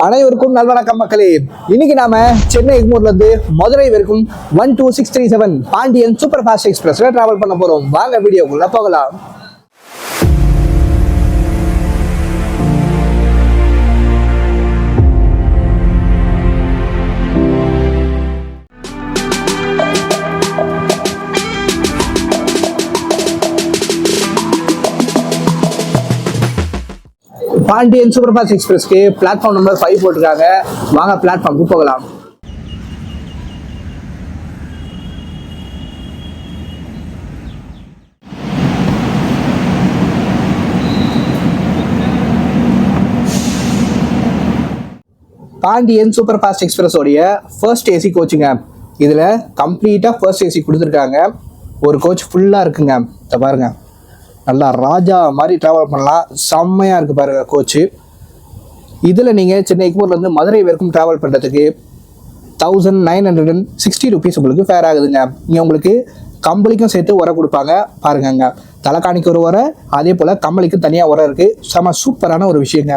அனைவருக்கும் நல்வணக்கம் மக்களே. இன்னைக்கு நாம சென்னை எக்மோர்ல இருந்து மதுரை வரைக்கும் 12637 பாண்டியன் சூப்பர் ஃபாஸ்ட் எக்ஸ்பிரஸ்ல டிராவல் பண்ண போறோம். வாங்க வீடியோக்குள்ள போகலாம். பாண்டியன் சூப்பர் ஃபாஸ்ட் எக்ஸ்பிரஸ்க்கு பிளாட்ஃபார்ம் நம்பர் 5 போட்டிருக்காங்க. வாங்க பிளாட்ஃபார்முக்கு போகலாம். பாண்டியன் சூப்பர் ஃபாஸ்ட் எக்ஸ்பிரஸ் உடைய ஃபர்ஸ்ட் ஏசி கோச்சுங்க. இதுல கம்ப்ளீட்டா ஃபர்ஸ்ட் ஏசி கொடுத்துருக்காங்க. ஒரு கோச் ஃபுல்லா இருக்குங்க. இதை பாருங்க, நல்லா ராஜா மாதிரி ட்ராவல் பண்ணலாம். செம்மையாக இருக்குது பாருங்க கோச்சு. இதில் நீங்கள் சென்னை எக்மோர்லேருந்து மதுரை வரைக்கும் ட்ராவல் பண்ணுறதுக்கு 1960 rupees உங்களுக்கு ஃபேர் ஆகுதுங்க. இங்கே உங்களுக்கு கம்பளிக்கும் சேர்த்து உரம் கொடுப்பாங்க. பாருங்கங்க, தலைக்காணிக்கு ஒரு உரம், அதே போல் கம்பளிக்கு தனியாக உரம் இருக்குது. செம்ம சூப்பரான ஒரு விஷயங்க.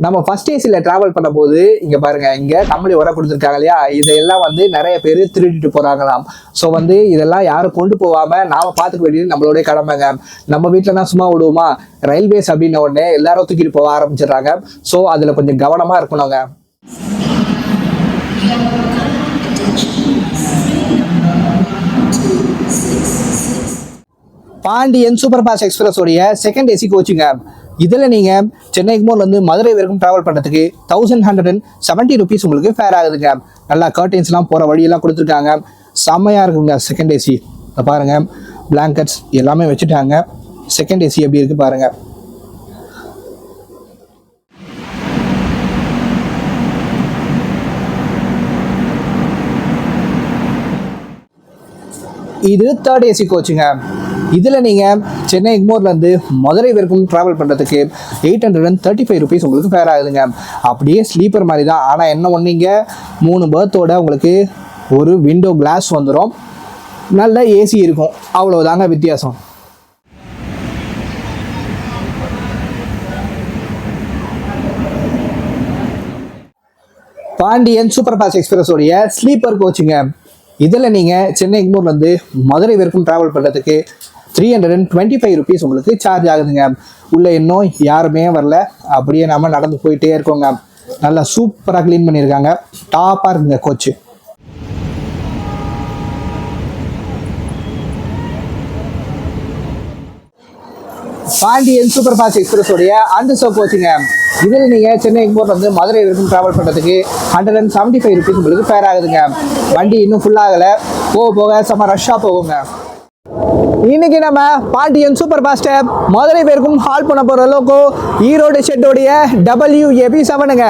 நம்ம ஃபர்ஸ்ட் ஏசியில் ட்ராவல் பண்ணும்போது இங்கே பாருங்க, இங்கே கம்பளி உரம் கொடுத்துருக்காங்க இல்லையா, இதையெல்லாம் நிறைய பேர் திருடிட்டு போகிறாங்களாம். ஸோ இதெல்லாம் யாரும் கொண்டு போகாமல் நாம் பார்த்துக்க வேண்டியது நம்மளுடைய கடமைங்க. நம்ம வீட்டில் தான் சும்மா விடுவோமா, ரயில்வேஸ் அப்படின்ன உடனே எல்லாரும் தூக்கிட்டு போக ஆரம்பிச்சிடுறாங்க. ஸோ அதில் கொஞ்சம் கவனமாக இருக்கணுங்க. பாண்டியன் சூப்பர் ஃபாஸ்ட் எக்ஸ்பிரஸ் உடைய செகண்ட் ஏசி கோச்சுங்க. இதில் நீங்கள் சென்னை எக்மோர்லேருந்து மதுரை வரைக்கும் ட்ராவல் பண்ணுறதுக்கு 1170 rupees உங்களுக்கு ஃபேர் ஆகுதுங்க. நல்லா கர்டன்ஸ்லாம் போகிற வழியெல்லாம் கொடுத்துருக்காங்க. செம்மையாக இருக்குங்க செகண்ட் ஏசி. பாருங்கள், பிளாங்கெட்ஸ் எல்லாமே வச்சுட்டாங்க. செகண்ட் ஏசி எப்படி இருக்குது பாருங்கள். இது தேர்ட் ஏசி கோச்சுங்க. இதில் நீங்கள் சென்னை எக்மோர்லேருந்து மதுரை வரைக்கும் ட்ராவல் பண்ணுறதுக்கு 835 rupees உங்களுக்கு ஃபேர் ஆகுதுங்க. அப்படியே ஸ்லீப்பர் மாதிரி தான். ஆனால் என்ன ஒன்றுங்க, 3 berth-ஓட உங்களுக்கு ஒரு விண்டோ கிளாஸ் வந்துடும். நல்ல ஏசி இருக்கும். அவ்வளோதாங்க வித்தியாசம். பாண்டியன் சூப்பர் ஃபாஸ்ட் எக்ஸ்பிரஸ் உடைய ஸ்லீப்பர் கோச்சுங்க. இதில் நீங்கள் சென்னை எக்மோர்லேருந்து மதுரை வரைக்கும் ட்ராவல் பண்ணுறதுக்கு 325 rupees உங்களுக்கு சார்ஜ் ஆகுதுங்க. உள்ள இன்னும் யாருமே வரல, அப்படியே நம்ம நடந்து போயிட்டே இருக்கோங்க. நல்லா சூப்பராக க்ளீன் பண்ணியிருக்காங்க. டாப்பாக இருக்குங்க coach. Pandian super fast express உடைய அன்ரிசர்வ் கோச்சுங்க. இதில் நீங்கள் சென்னை எக்மோர்லேருந்து மதுரை வரைக்கும் ட்ராவல் பண்ணுறதுக்கு 175 rupees உங்களுக்கு ஃபேர் ஆகுதுங்க. வண்டி இன்னும் ஃபுல்லாகலை, போக போக செம்ம ரஷ்ஷாக போகுங்க. இன்னைக்கு நம்ம பாண்டியன் சூப்பர் ஃபாஸ்ட் மதுரை பேருக்கும் ஹால் பண்ண போற லோகோ ஈரோடு ஷெட்டோடைய WAP7ங்க.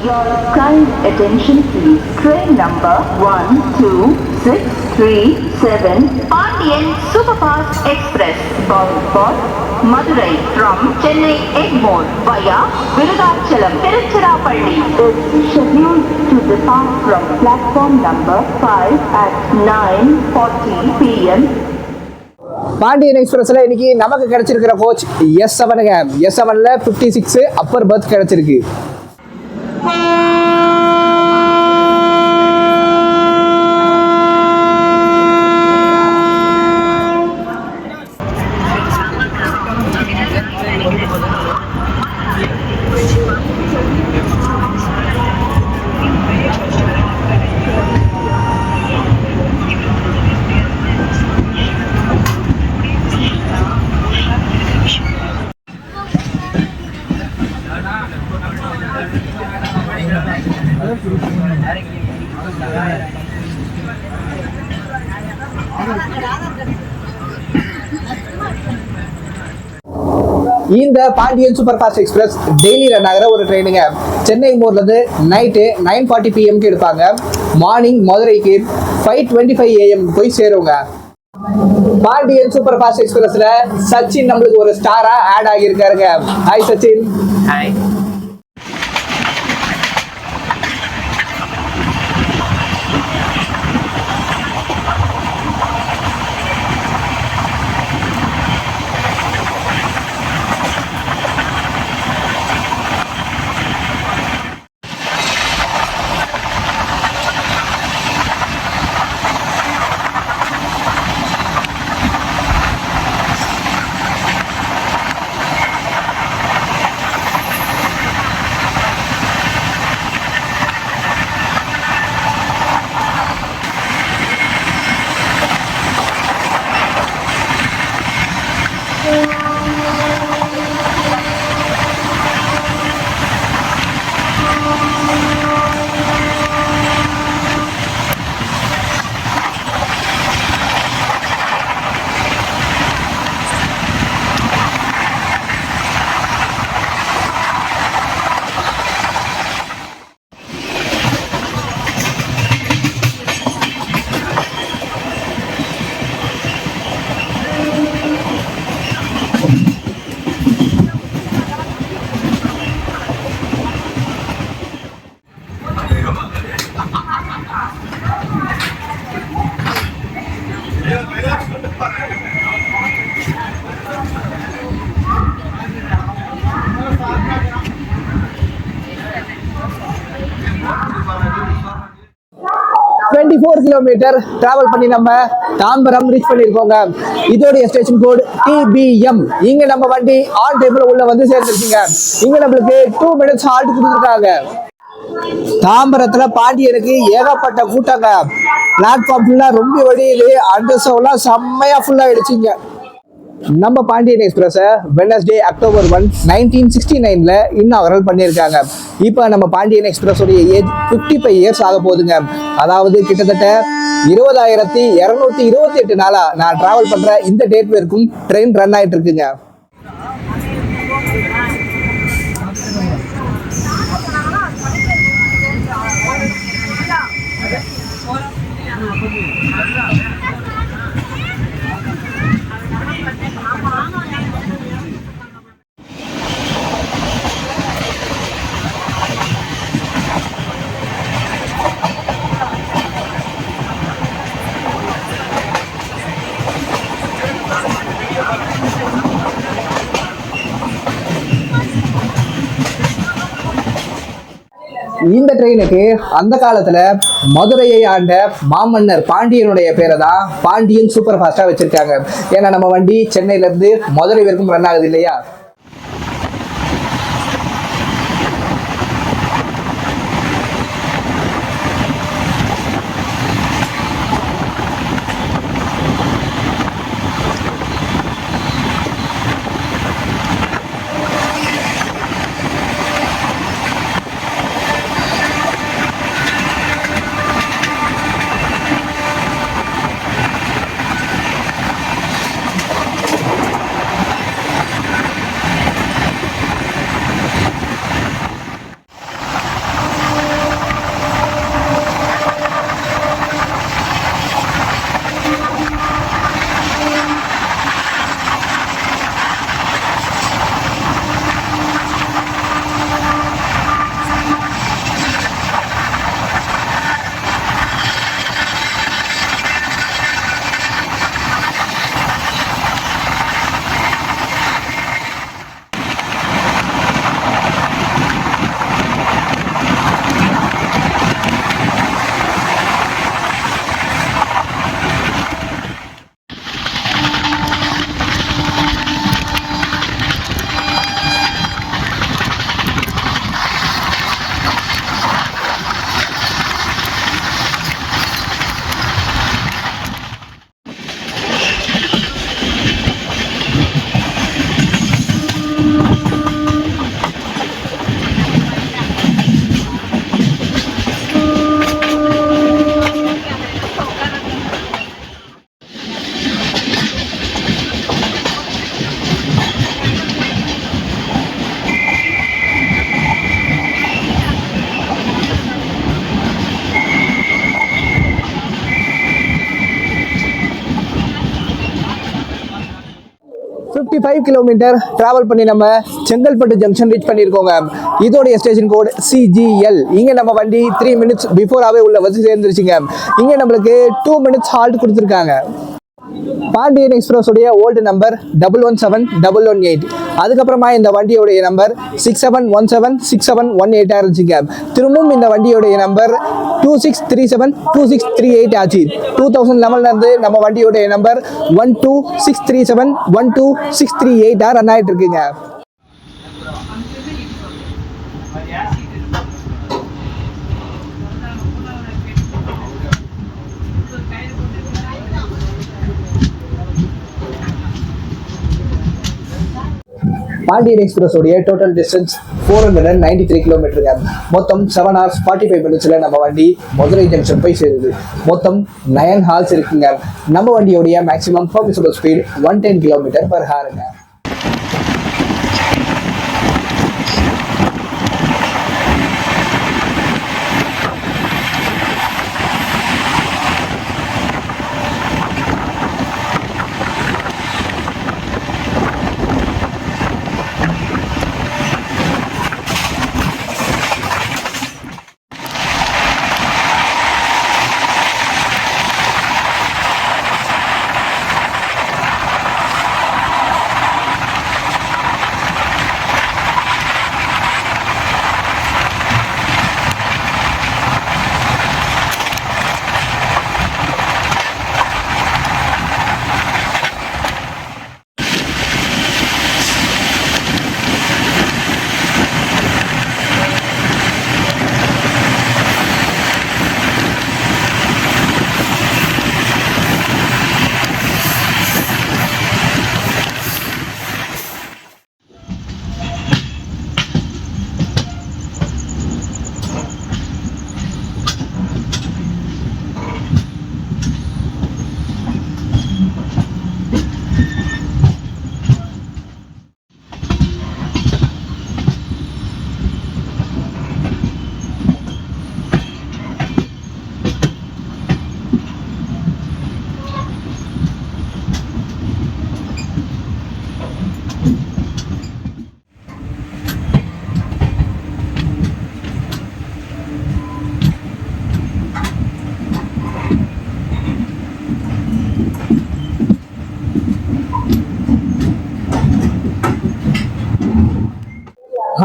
Your kind attention please. Train number 12637 Pandian Superfast Express bound for Madurai from Chennai Egmore via Virudachalam, Tiruchirappalli is scheduled to depart from platform number 5 at 9:40 p.m. Pandian எக்ஸ்பிரஸ்ல இன்னைக்கு நமக்கு கிடைச்சிருக்கிற coach S7ங்க. S7ல 56 அப்பர் பர்த் கிடைச்சிருக்கு. இந்த Pandian super fast express daily run ஆகிற ஒரு ட்ரெயினுங்க. சென்னை எக்மோர்லேருந்து நைட்டு 9:40 PM எடுப்பாங்க. மார்னிங் மதுரைக்கு 5:25 AM போய் சேருங்க. பாண்டியன் சூப்பர் ஃபாஸ்ட் எக்ஸ்பிரஸ்ல சச்சின் நம்மளுக்கு ஒரு ஸ்டாரா ஆட் ஆகியிருக்காருங்க. Hi Sachin. Hi. 24 kilometre travel பண்ணி நம்ம தாம்பரம் ரீச் பண்ணியிருக்கோங்க. இதோடைய ஸ்டேஷன் கோட் TBM. இங்க நம்ம வண்டி ஆன் டைம்ல உள்ள வந்து சேர்ந்துருக்கீங்க. இங்க நம்மளுக்கு 2 மினிட்ஸ் ஹால்ட் கொடுத்துருக்காங்க. தாம்பரத்துல பாண்டியனுக்கு ஏகப்பட்ட கூட்டங்க. பிளாட்ஃபார்ம் ஃபுல்லா ரொம்ப வழியுது. அண்டர்சோலாம் செம்மையா ஃபுல்லா ஆயிடுச்சுங்க. நம்ம பாண்டியன் எக்ஸ்பிரஸ வெனஸ்டே அக்டோபர் 1, 1969 இன்னாகரல் பண்ணியிருக்காங்க. இப்போ நம்ம பாண்டியன் எக்ஸ்பிரஸ் உடைய ஏஜ் 55 இயர்ஸ் ஆக போகுதுங்க. அதாவது கிட்டத்தட்ட 20,228 நாளா நான் டிராவல் பண்ற இந்த டேட் வரைக்கும் ட்ரெயின் ரன் ஆயிட்டு இருக்குங்க. இந்த ட்ரெயினுக்கு அந்த காலத்துல மதுரையை ஆண்ட மாமன்னர் பாண்டியனுடைய பேரை தான் பாண்டியன் சூப்பர் ஃபாஸ்டா வச்சிருக்காங்க. ஏன்னா நம்ம வண்டி சென்னையில இருந்து மதுரை வரைக்கும் ரன் ஆகுது இல்லையா. கிலோமீட்டர் டிராவல் பண்ணி நம்ம செங்கல்பட்டு ஜங்ஷன் ரீச் பண்ணியிருக்கோங்க. இதோடைய ஸ்டேஷன் கோட் CGL. இங்க நம்ம வண்டி 3 மினிட்ஸ் பிஃபோராகவே உள்ள வந்து சேர்ந்துருச்சுங்க. இங்க நம்மளுக்கு 2 மினிட்ஸ் ஹால்ட் கொடுத்துருக்காங்க. பாண்டியன் எக்ஸ்பிரஸ் உடைய ஓல்டு நம்பர் 117118. அதுக்கப்புறமா இந்த வண்டியோடைய நம்பர் 67176718 இருந்துச்சுங்க. திரும்பவும் இந்த வண்டியோடைய நம்பர் 26372638 ஆச்சு. 2011 இருந்து நம்ம வண்டியோடைய நம்பர் 126371268 ரன் ஆயிட்டு இருக்குங்க. பாண்டியன் எக்ஸ்பிரஸ் உடைய டோட்டல் டிஸ்டன்ஸ் 493 கிலோமீட்டருங்க. மொத்தம் 7 hours 45 minutesல நம்ம வண்டி மதுரை ஜங்ஷன் போய் சேருது. மொத்தம் 9 ஹால்ஸ் இருக்குங்க. நம்ம வண்டியோடைய maximum permissible speed 110 km/h.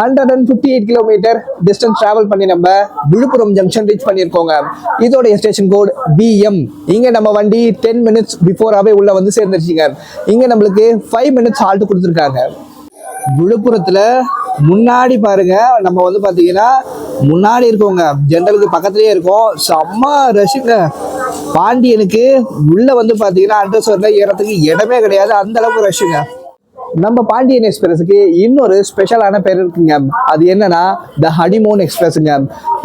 158 kilometre distance travel பண்ணி நம்ம விழுப்புரம் ஜங்ஷன் ரீச் பண்ணியிருக்கோங்க. இதோடைய ஸ்டேஷன் கோட் BM. இங்க நம்ம வண்டி 10 மினிட்ஸ் பிஃபோராகவே உள்ள வந்து சேர்ந்துருச்சுங்க. இங்க நம்மளுக்கு 5 மினிட்ஸ் ஹால்ட் கொடுத்துருக்காங்க. விழுப்புரத்துல முன்னாடி பாருங்க, நம்ம வந்து பாத்தீங்கன்னா முன்னாடி இருக்கோங்க, ஜென்ரலுக்கு பக்கத்துலயே இருக்கோம். செம்ம ரஷ்ங்க. பாண்டியனுக்கு உள்ள வந்து பாத்தீங்கன்னா அண்டர்சோர்ல ஏறதுக்கு இடமே கிடையாது, அந்த அளவுக்கு ரஷ்ங்க. நம்ம பாண்டியன் எக்ஸ்பிரஸுக்கு இன்னொரு ஸ்பெஷலான பேர் இருக்குங்க. அது என்னன்னா த ஹனிமூன் எக்ஸ்பிரஸ்ங்க.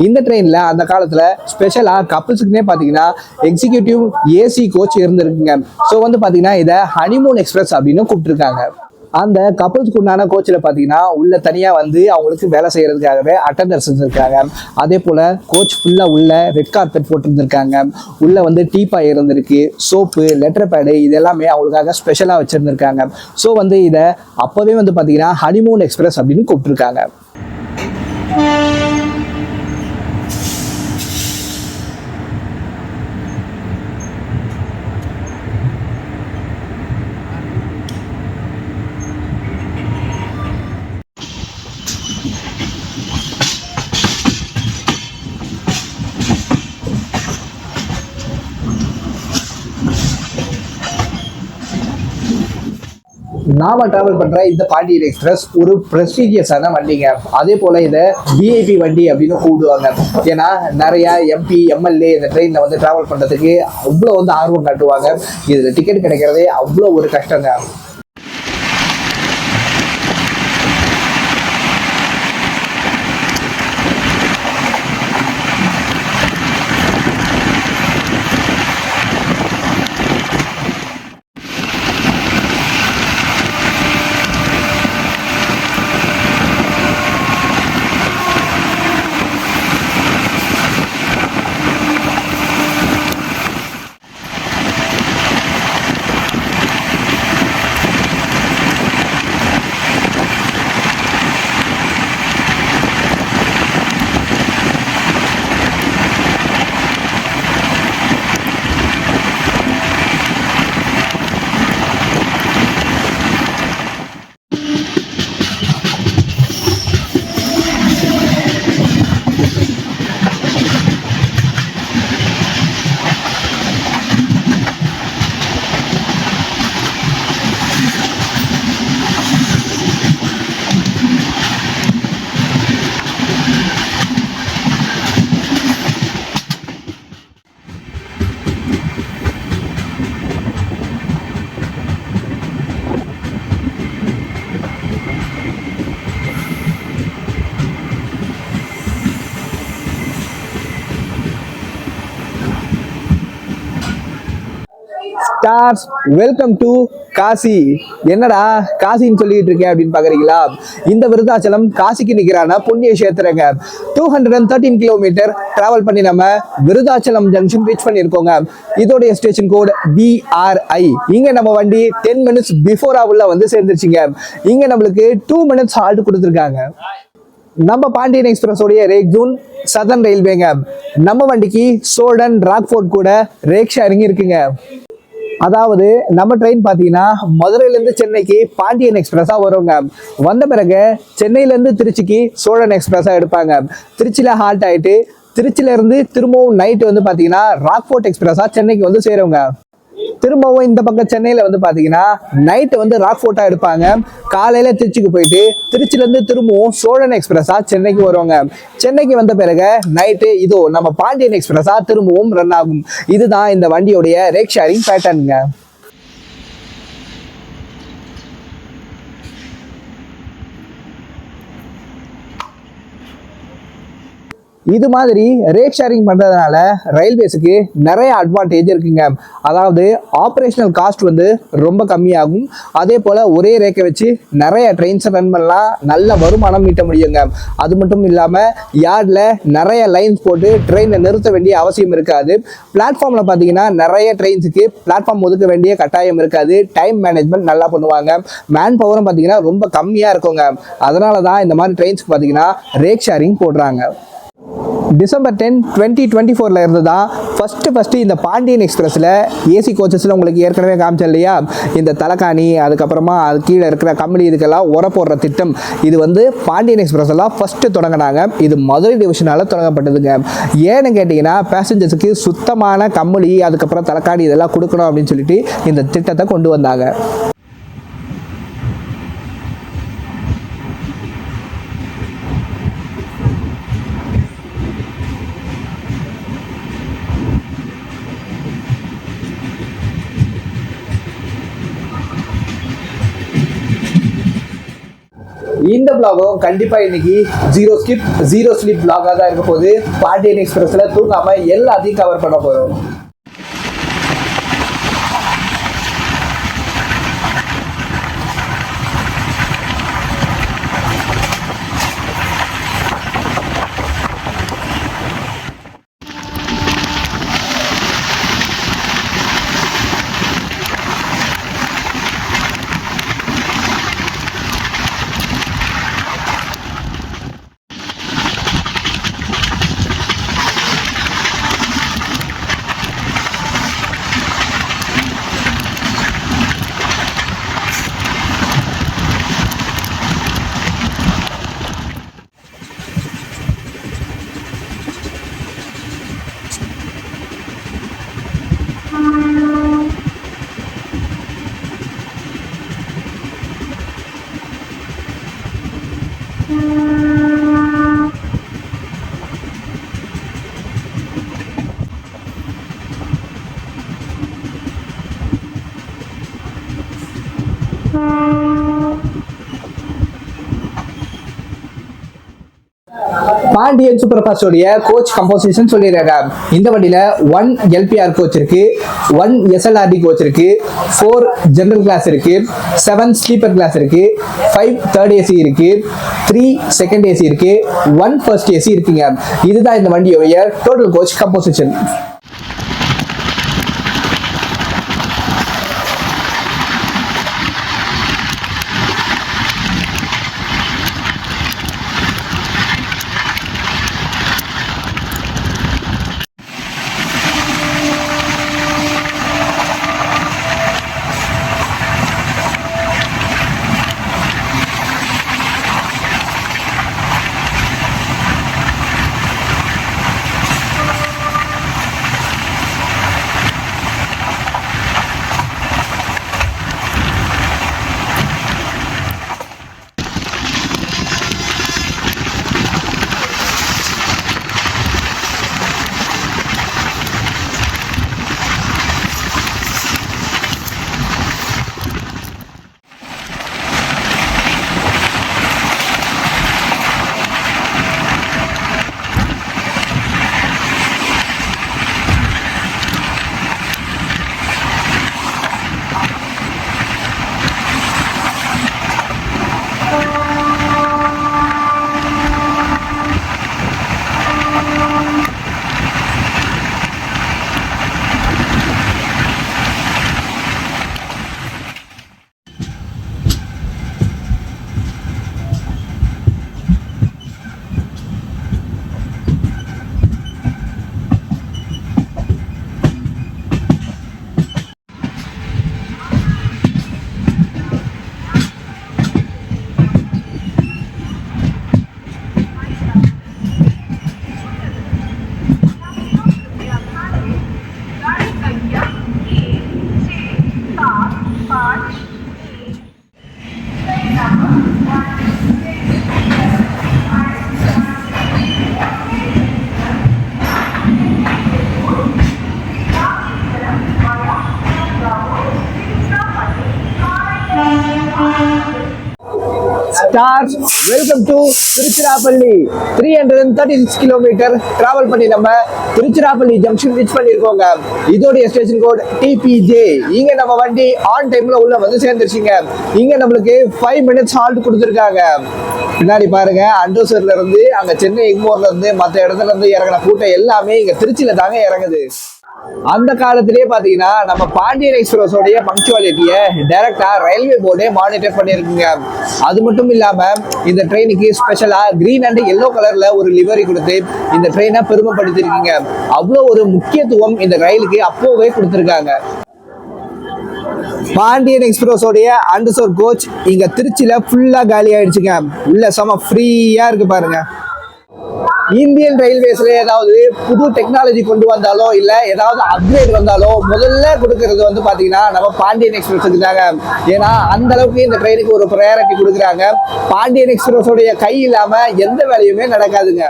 இந்த ட்ரெயின்ல அந்த காலத்துல ஸ்பெஷலா கப்புள்ஸுக்குன்னே பாத்தீங்கன்னா எக்ஸிக்யூட்டிவ் AC கோச் இருந்திருக்குங்க. ஸோ வந்து பாத்தீங்கன்னா இதை ஹனிமூன் எக்ஸ்பிரஸ் அப்படின்னு கூப்பிட்டுருக்காங்க. அந்த கப்பல்ஸ்க்கு உண்டான கோச்சில் பார்த்தீங்கன்னா உள்ள தனியாக வந்து அவங்களுக்கு வேலை செய்யறதுக்காகவே அட்டண்டர்ஸ் இருந்திருக்காங்க. அதே போல் கோச் ஃபுல்லாக உள்ள ரெட் கார்பெட் போட்டிருந்திருக்காங்க. உள்ள வந்து டீப்பாய் இருந்திருக்கு, சோப்பு, லெட்டர் பேடு, இது எல்லாமே அவங்களுக்காக ஸ்பெஷலாக வச்சுருந்துருக்காங்க. ஸோ வந்து இதை அப்போவே வந்து பார்த்தீங்கன்னா ஹனிமூன் எக்ஸ்பிரஸ் அப்படின்னு கூப்பிட்டுருக்காங்க. நாம டிராவல் பண்ற இந்த பாண்டியன் எக்ஸ்பிரஸ் ஒரு ப்ரெஸ்டீஜியஸான வண்டிங்க. அதே போல இதை VIP வண்டி அப்படின்னு கூப்பிடுவாங்க. ஏன்னா நிறைய MP MLA இந்த ட்ரெயின்ல வந்து டிராவல் பண்றதுக்கு அவ்வளோ வந்து ஆர்வம் காட்டுவாங்க. இதுல டிக்கெட் கிடைக்கிறதே அவ்வளோ ஒரு கஷ்டங்க. Stars, welcome to Kashi. என்னடா காசின்னு சொல்லிட்டு இருக்கேன் அப்படின்னு பாக்குறீங்களா? இந்த விருதாச்சலம் காசிக்கு நிகரான புண்ணிய கஷேத்திரங்க. 213 கிலோமீட்டர் டிராவல் பண்ணி நம்ம விருதாச்சலம் ஜங்ஷன் ரீச் பண்ணியிருக்கோங்க. இதோடைய ஸ்டேஷன் கோட் BRI. இங்க நம்ம வண்டி 10 மினிட்ஸ் பிஃபோரா உள்ள வந்து சேர்ந்துருச்சுங்க. இங்க நம்மளுக்கு 2 மினிட்ஸ் ஹால்ட் கொடுத்துருக்காங்க. நம்ம பாண்டியன் எக்ஸ்பிரஸ் உடைய ரேக் ஜூன் சதர்ன் ரயில்வேங்க. நம்ம வண்டிக்கு சோல்டன் ராக்ஃபோர்ட் கூட ரேக் ஷேரிங் இருக்குங்க. அதாவது நம்ம ட்ரெயின் பார்த்தீங்கன்னா மதுரையிலேருந்து சென்னைக்கு பாண்டியன் எக்ஸ்பிரஸாக வருங்க. வந்த பிறகு சென்னையிலேருந்து திருச்சிக்கு சோழன் எக்ஸ்பிரஸாக எடுப்பாங்க. திருச்சியில் ஹால்ட் ஆகிட்டு திருச்சியிலேருந்து திரும்பவும் நைட்டு வந்து பார்த்தீங்கன்னா ராக்ஃபோர்ட் எக்ஸ்பிரஸாக சென்னைக்கு வந்து சேருங்க. திரும்பவும் இந்த பக்கம் சென்னையில் வந்து பார்த்தீங்கன்னா நைட்டு வந்து ராக்ஃபோர்ட்டாக எடுப்பாங்க. காலையில் திருச்சிக்கு போயிட்டு திருச்சியிலேருந்து திரும்பவும் சோழன் எக்ஸ்பிரஸாக சென்னைக்கு வருவாங்க. சென்னைக்கு வந்த பிறகு நைட்டு இதோ நம்ம பாண்டியன் எக்ஸ்பிரஸாக திரும்பவும் ரன் ஆகும். இதுதான் இந்த வண்டியோடைய ரேக் ஷேரிங் பேட்டர்னுங்க. இது மாதிரி ரேக் ஷேரிங் பண்ணுறதுனால ரயில்வேஸுக்கு நிறைய அட்வான்டேஜ் இருக்குங்க. அதாவது ஆப்ரேஷனல் காஸ்ட் வந்து ரொம்ப கம்மியாகும். அதே போல் ஒரே ரேக்கை வச்சு நிறைய ட்ரெயின்ஸை ரன் பண்ணலாம், நல்ல வருமானம் ஈட்ட முடியுங்க. அது மட்டும் இல்லாமல் யார்டில் நிறைய லைன்ஸ் போட்டு ட்ரெயினை நிறுத்த வேண்டிய அவசியம் இருக்காது. பிளாட்ஃபார்மில் பார்த்தீங்கன்னா நிறைய ட்ரெயின்ஸுக்கு பிளாட்ஃபார்ம் ஒதுக்க வேண்டிய கட்டாயம் இருக்காது. டைம் மேனேஜ்மெண்ட் நல்லா பண்ணுவாங்க. மேன் பவரும் பார்த்தீங்கன்னா ரொம்ப கம்மியாக இருக்குங்க. அதனால தான் இந்த மாதிரி ட்ரெயின்ஸ்க்கு பார்த்தீங்கன்னா ரேக் ஷேரிங் போடுறாங்க. December 10, 2024 இருந்து தான் ஃபஸ்ட்டு இந்த பாண்டியன் எக்ஸ்பிரஸில் ஏசி கோச்சஸில் உங்களுக்கு ஏற்கனவே காமிச்சேன் இல்லையா, இந்த தலைக்காணி அதுக்கப்புறமா அது கீழே இருக்கிற கம்பெனி இதுக்கெல்லாம் உர போடுற திட்டம், இது வந்து பாண்டியன் எக்ஸ்பிரஸ் எல்லாம் ஃபஸ்ட்டு தொடங்கினாங்க. இது மதுரை டிவிஷனால் தொடங்கப்பட்டதுங்க. ஏன்னு கேட்டிங்கன்னா பேசஞ்சர்ஸுக்கு சுத்தமான கம்பளி அதுக்கப்புறம் தலைக்காணி இதெல்லாம் கொடுக்கணும் அப்படின்னு சொல்லிட்டு இந்த திட்டத்தை கொண்டு வந்தாங்க. இந்த vlog-ம் கண்டிப்பா இன்னைக்கு ஜீரோ ஸ்கிப் ஜீரோ ஸ்லீப் vlog-ஆ தான் இருக்க போகுது. பாண்டியன் எக்ஸ்பிரஸ்ல தூங்காம எல்லாத்தையும் கவர் பண்ண போறோம். பாண்டியன் சூப்பர் ஃபாஸ்டோடைய கோச் கம்போசிஷன் சொல்லிடுறாங்க. இந்த வண்டியில 1 LPR கோச் இருக்கு, 1 SLRD கோச் இருக்கு, 4 ஜெனரல் கிளாஸ் இருக்கு, 7 ஸ்லீப்பர் கிளாஸ் இருக்கு, 5 தேர்ட் ஏசி இருக்கு, 3 செகண்ட் ஏசி இருக்கு, 1 ஃபர்ஸ்ட் ஏசி இருக்குங்க. இதுதான் இந்த வண்டியோடைய total coach composition. Stars, welcome to Tiruchirappalli. 336 kilometre travel பண்ணி நம்ம திருச்சிராப்பள்ளி ஜங்ஷன் ரீச் பண்ணிருக்கோங்க. இதோடைய ஸ்டேஷன் கோட் TPJ. இங்க நம்ம வண்டி ஆன் டைம்ல உள்ள வந்து சேர்ந்துருச்சுங்க. இங்க நம்மளுக்கு 5 மினிட்ஸ் ஹால்ட் கொடுத்துருக்காங்க. பின்னாடி பாருங்க, அண்டோசர்ல இருந்து அங்க சென்னை எக்மோர்ல இருந்து மற்ற இடத்துல இருந்து இறங்கின கூட்டம் எல்லாமே இங்க திருச்சியில தாங்க இறங்குது. அந்த காலத்திலேயே பாத்தீங்கன்னா நம்ம பாண்டியன் எக்ஸ்பிரஸோடைய பங்க்சுவாலிட்டியை டைரக்டா ரயில்வே போர்டே மானிட்டர் பண்ணியிருக்குங்க. அது மட்டும் இல்லாம இந்த ட்ரெயினுக்கு ஸ்பெஷலா கிரீன் அண்ட் எல்லோ கலர்ல ஒரு லிவரி கொடுத்து இந்த ட்ரெயினை பெருமைப்படுத்திருக்கீங்க. அவ்வளோ ஒரு முக்கியத்துவம் இந்த ரயிலுக்கு அப்போவே கொடுத்துருக்காங்க. பாண்டியன் எக்ஸ்பிரஸோடைய அண்டர்சோர் கோச் இங்க திருச்சியில ஃபுல்லா காலி ஆயிடுச்சுங்க. உள்ள செம ஃப்ரீயா இருக்கு பாருங்க. இந்தியன் ரயில்வேஸ்ல ஏதாவது புது டெக்னாலஜி கொண்டு வந்தாலோ இல்ல ஏதாவது அப்கிரேட் வந்தாலோ முதல்ல கொடுக்கறது வந்து பாத்தீங்கன்னா நம்ம பாண்டியன் எக்ஸ்பிரஸுக்கு தாங்க. ஏன்னா அந்த அளவுக்கு இந்த ட்ரெயினுக்கு ஒரு ப்ரையாரிட்டி கொடுக்குறாங்க. பாண்டியன் எக்ஸ்பிரஸோடைய கை இல்லாம எந்த வேலையுமே நடக்காதுங்க.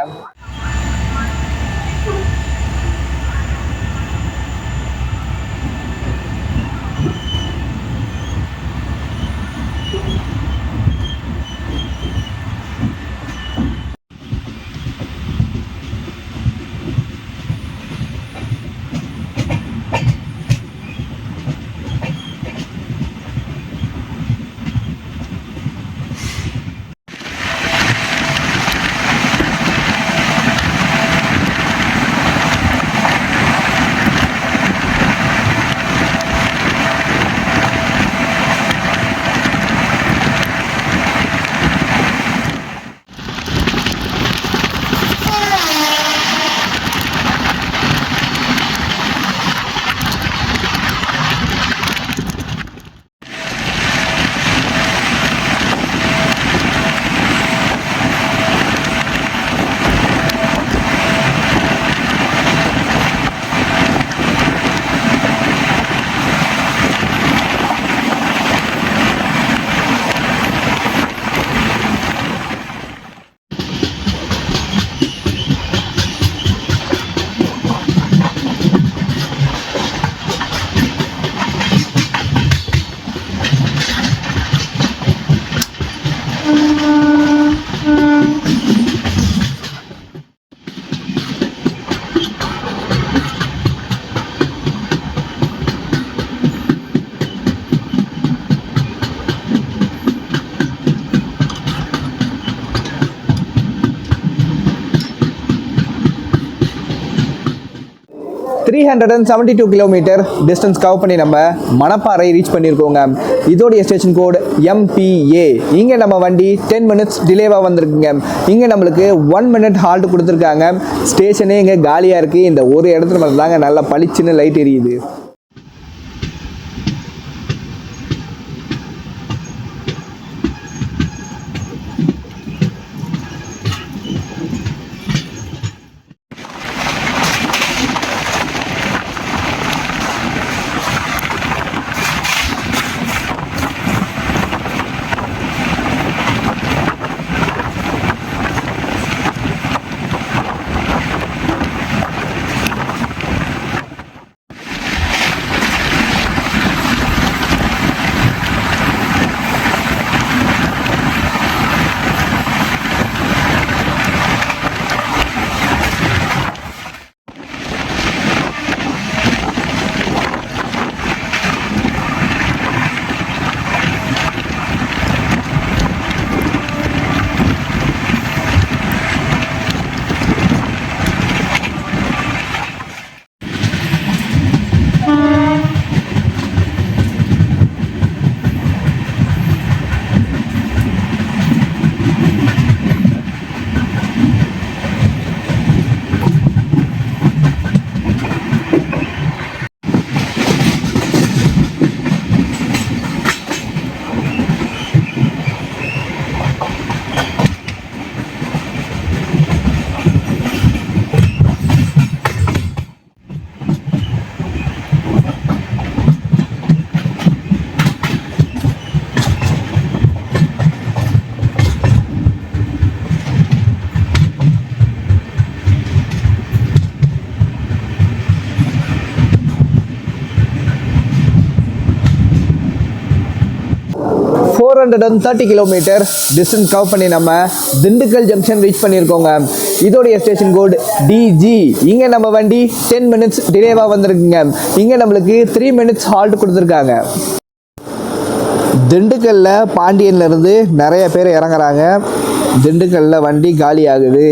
கிலோமீட்டர் டிஸ்டன்ஸ் கவர் பண்ணி நம்ம மணப்பாறை ரீச் பண்ணியிருக்கோங்க. இதோடைய ஸ்டேஷன் கோட் MPA. இங்கே நம்ம வண்டி 10 மினிட்ஸ் டிலேவாக வந்திருக்குங்க. இங்கே நம்மளுக்கு 1 மினிட் ஹால்ட் கொடுத்துருக்காங்க. ஸ்டேஷனே இங்கே காலியாக இருக்குது. இந்த ஒரு இடத்துல மட்டும் தாங்க நல்லா பளிச்சுன்னு லைட் எரியுது. கிலோமீட்டர் டிஸ்டன்ஸ் கவர் பண்ணி நம்ம திண்டுக்கல் ஜங்ஷன் ரீச் பண்ணியிருக்கோங்க. இதோடைய ஸ்டேஷன் கோட் DG. இங்கே நம்ம வண்டி 10 மினிட்ஸ் டிலேவாக வந்திருக்குங்க. இங்கே நம்மளுக்கு 3 மினிட்ஸ் ஹால்ட் கொடுத்துருக்காங்க. திண்டுக்கல்ல பாண்டியன்ல இருந்து நிறைய பேர் இறங்குறாங்க. திண்டுக்கல்ல வண்டி காலி ஆகுது.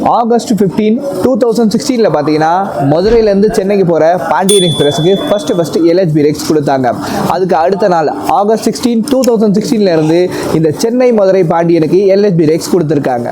ஆகஸ்ட் 15, 2016 பார்த்தீங்கன்னா மதுரையிலேருந்து சென்னைக்கு போகிற பாண்டியன் எக்ஸ்பிரஸுக்கு ஃபஸ்ட்டு LHB ரேக்ஸ் கொடுத்தாங்க. அதுக்கு அடுத்த நாள் ஆகஸ்ட் 16, 2016 இருந்து இந்த சென்னை மதுரை பாண்டியனுக்கு LHB ரேக்ஸ் கொடுத்துருக்காங்க.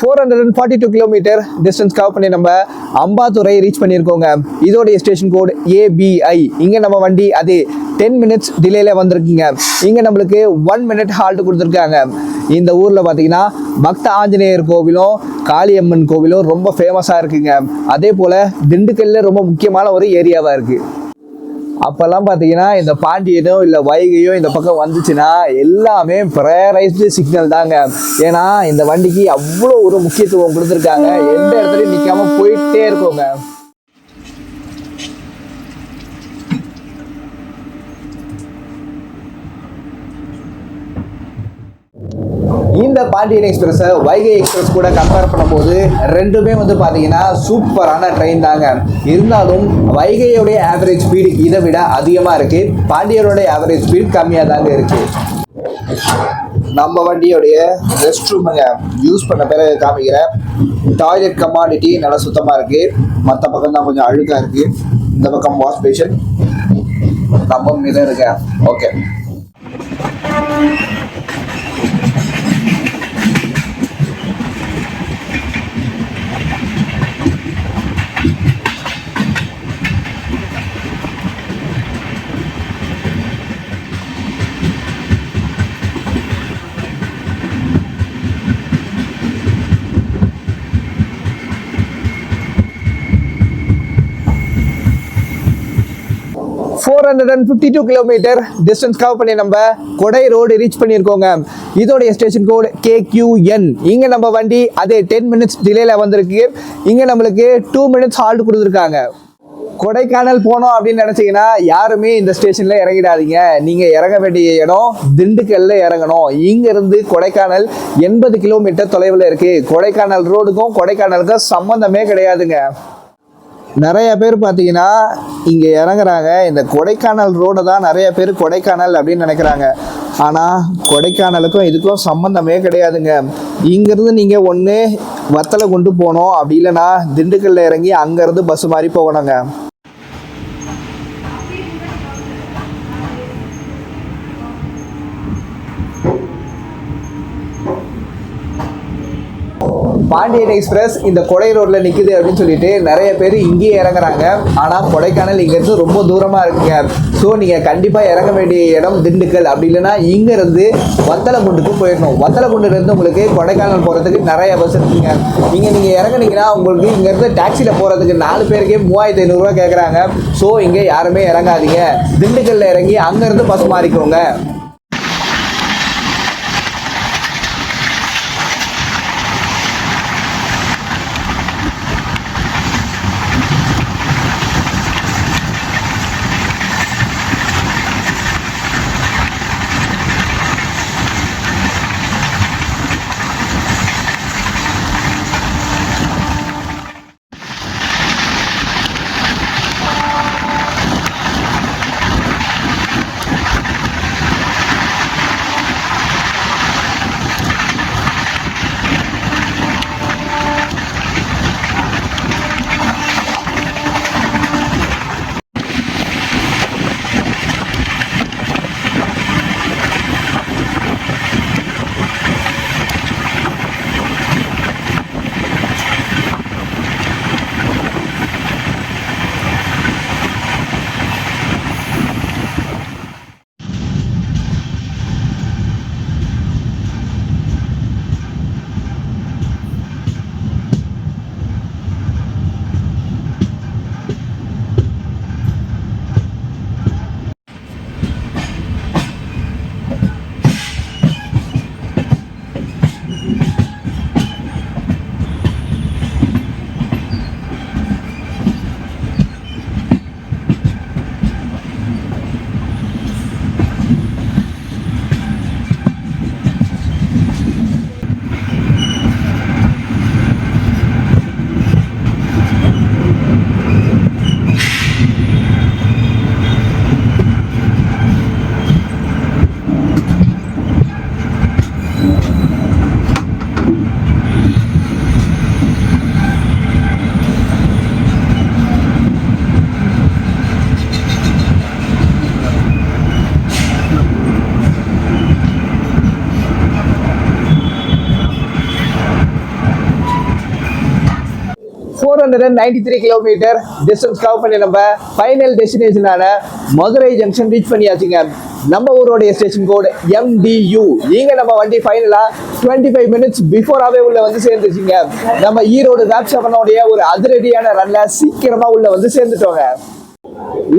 $442 கிலோமீட்டர் டிஸ்டன்ஸ் கவர் பண்ணி நம்ம அம்பாத்துறை ரீச் பண்ணியிருக்கோங்க. இதோடைய ஸ்டேஷன் கோட் ABI. இங்கே நம்ம வண்டி அது 10 minutes டிலேல வந்திருக்குங்க. இங்கே நம்மளுக்கு 1 minute ஹால்ட் கொடுத்துருக்காங்க. இந்த ஊரில் பார்த்தீங்கன்னா பக்த ஆஞ்சநேயர் கோவிலும் காளியம்மன் கோவிலும் ரொம்ப ஃபேமஸாக இருக்குங்க. அதே போல் திண்டுக்கல்ல ரொம்ப முக்கியமான ஒரு ஏரியாவாக இருக்குது. அப்போல்லாம் பார்த்தீங்கன்னா இந்த பாண்டியனோ இல்லை வைகையோ இந்த பக்கம் வந்துச்சுன்னா எல்லாமே ப்ரேயரைஸ்டு சிக்னல் தாங்க. ஏன்னா இந்த வண்டிக்கு அவ்வளோ ஒரு முக்கியத்துவம் கொடுத்துருக்காங்க. எந்த இடத்துலையும் நிற்காம போயிட்டே இருக்கோங்க. இந்த பாண்டியன் எக்ஸ்பிரஸை வைகை எக்ஸ்பிரஸ் கூட கம்பேர் பண்ணும்போது ரெண்டுமே வந்து பார்த்தீங்கன்னா சூப்பரான ட்ரெயின் தாங்க. இருந்தாலும் வைகையோடைய ஆவரேஜ் ஸ்பீடு இதை விட அதிகமாக இருக்குது. பாண்டியனுடைய ஆவரேஜ் ஸ்பீட் கம்மியாக தாங்க இருக்குது. நம்ம வண்டியோடைய ரெஸ்ட் ரூமுங்க யூஸ் பண்ண பிறகு காமிக்கிறேன். டாய்லெட் கமாடிட்டி நல்லா சுத்தமாக இருக்குது. மற்ற பக்கம் தான் கொஞ்சம் அழுக்காக இருக்குது. இந்த பக்கம் வாஷ் பேஷன், நம்ம மிரர் இருக்கு. ஓகே, $452 கிலோமீட்டர் டிஸ்டன்ஸ் கவர் பண்ணி நம்ம கொடை ரோடு ரீச் பண்ணியிருக்கோங்க. இதோடைய ஸ்டேஷன் கோட் KQN. இங்கே நம்ம வண்டி அதே 10 minutes டிலேல வந்திருக்கு. இங்கே நம்மளுக்கு 2 minutes ஹால்ட் கொடுத்துருக்காங்க. கொடைக்கானல் போனோம் அப்படின்னு நினச்சிங்கன்னா யாருமே இந்த ஸ்டேஷனில் இறங்கிடாதீங்க. நீங்கள் இறங்க வேண்டிய இடம் திண்டுக்கல்ல இறங்கணும். இங்கேருந்து கொடைக்கானல் 80 கிலோமீட்டர் தொலைவில் இருக்குது. கொடைக்கானல் ரோடுக்கும் கொடைக்கானலுக்கும் சம்மந்தமே கிடையாதுங்க. நிறைய பேர் பார்த்தீங்கன்னா இங்கே இறங்குறாங்க. இந்த கொடைக்கானல் ரோடை தான் நிறைய பேர் கொடைக்கானல் அப்படின்னு நினைக்கிறாங்க. ஆனால் கொடைக்கானலுக்கும் இதுக்கும் சம்மந்தமே கிடையாதுங்க. இங்கேருந்து நீங்கள் ஒன்று வத்தலை கொண்டு போகணும், அப்படி இல்லைன்னா திண்டுக்கல்ல இறங்கி அங்கேருந்து பஸ் மாதிரி போகணுங்க. பாண்டியன் எக்ஸ்பிரஸ் இந்த கொடை ரோட்டில் நிற்குது அப்படின்னு சொல்லிட்டு நிறைய பேர் இங்கேயே இறங்குறாங்க. ஆனால் கொடைக்கானல் இங்கேருந்து ரொம்ப தூரமாக இருக்குங்க. ஸோ நீங்கள் கண்டிப்பாக இறங்க வேண்டிய இடம் திண்டுக்கல், அப்படி இல்லைன்னா இங்கேருந்து வத்தலகுண்டுக்கு போயிடணும். வத்தலகுண்டுலேருந்து உங்களுக்கு கொடைக்கானல் போகிறதுக்கு நிறைய பஸ் இருக்குங்க. நீங்கள் இறங்குனீங்கன்னா உங்களுக்கு இங்கேருந்து டாக்ஸியில் போகிறதுக்கு 4 பேருக்கே $3500 கேட்குறாங்க. ஸோ இங்கே யாருமே இறங்காதீங்க. திண்டுக்கல்ல இறங்கி அங்கேருந்து பஸ் மாறிக்கோங்க. 493 கிலோமீட்டர் டிஸ்டன்ஸ் கவர் பண்ணி நம்ம ஃபைனல் டெஸ்டினேஷனான மதுரை ஜங்ஷன் ரீச் பண்ணியாச்சுங்க. நம்ம ஊரோடைய ஸ்டேஷன் கோட் MDU. நீங்க நம்ம வண்டி ஃபைனலா 25 மினிட்ஸ் பிஃபோராவே உள்ள வந்து சேர்ந்துச்சுங்க. நம்ம ஈரோடு வேப்சவனுடைய ஒரு அதிரடியான ரன்ல சீக்கிரமா உள்ள வந்து சேர்ந்துட்டோங்க.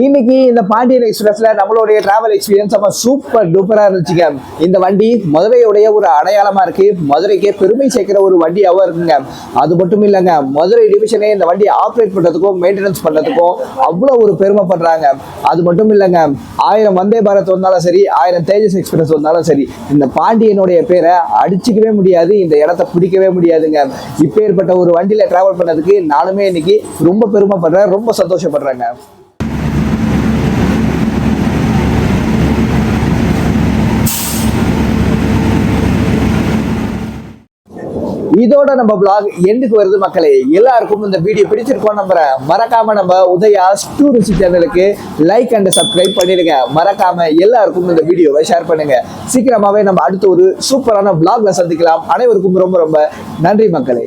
இன்னைக்கு இந்த பாண்டியன் எக்ஸ்பிரஸ்ல நம்மளுடைய டிராவல் எக்ஸ்பீரியன்ஸ் நம்ம சூப்பர் டூப்பரா இருந்துச்சுங்க. இந்த வண்டி மதுரையுடைய ஒரு அடையாளமா இருக்கு, மதுரைக்கே பெருமை சேர்க்கிற ஒரு வண்டியாவும் இருக்குங்க. அது மட்டும் இல்லைங்க, மதுரை டிவிஷனே இந்த வண்டி ஆப்ரேட் பண்றதுக்கும் மெயின்டெனன்ஸ் பண்றதுக்கும் அவ்வளோ ஒரு பெருமை பண்றாங்க. அது மட்டும் இல்லைங்க, 1000 வந்தே பாரத் வந்தாலும் சரி, 1000 தேஜஸ் எக்ஸ்பிரஸ் வந்தாலும் சரி, இந்த பாண்டியனுடைய பேரை அடிச்சுக்கவே முடியாது, இந்த இடத்த பிடிக்கவே முடியாதுங்க. இப்பேற்பட்ட ஒரு வண்டியில டிராவல் பண்ணதுக்கு நானுமே இன்னைக்கு ரொம்ப பெருமைப்படுறேன், ரொம்ப சந்தோஷப்படுறேங்க. இதோட நம்ம vlog எண்டுக்கு வருது மக்களே. எல்லாருக்கும் இந்த வீடியோ பிடிச்சிருக்கோம் நம்புறேன். மறக்காம நம்ம உதயா டூரிஸ்ட் சேனலுக்கு லைக் அண்ட் சப்ஸ்கிரைப் பண்ணிடுங்க. மறக்காம எல்லாருக்கும் இந்த வீடியோவை ஷேர் பண்ணுங்க. சீக்கிரமாவே நம்ம அடுத்த ஒரு சூப்பரான vlogல சந்திக்கலாம். அனைவருக்கும் ரொம்ப ரொம்ப நன்றி மக்களே.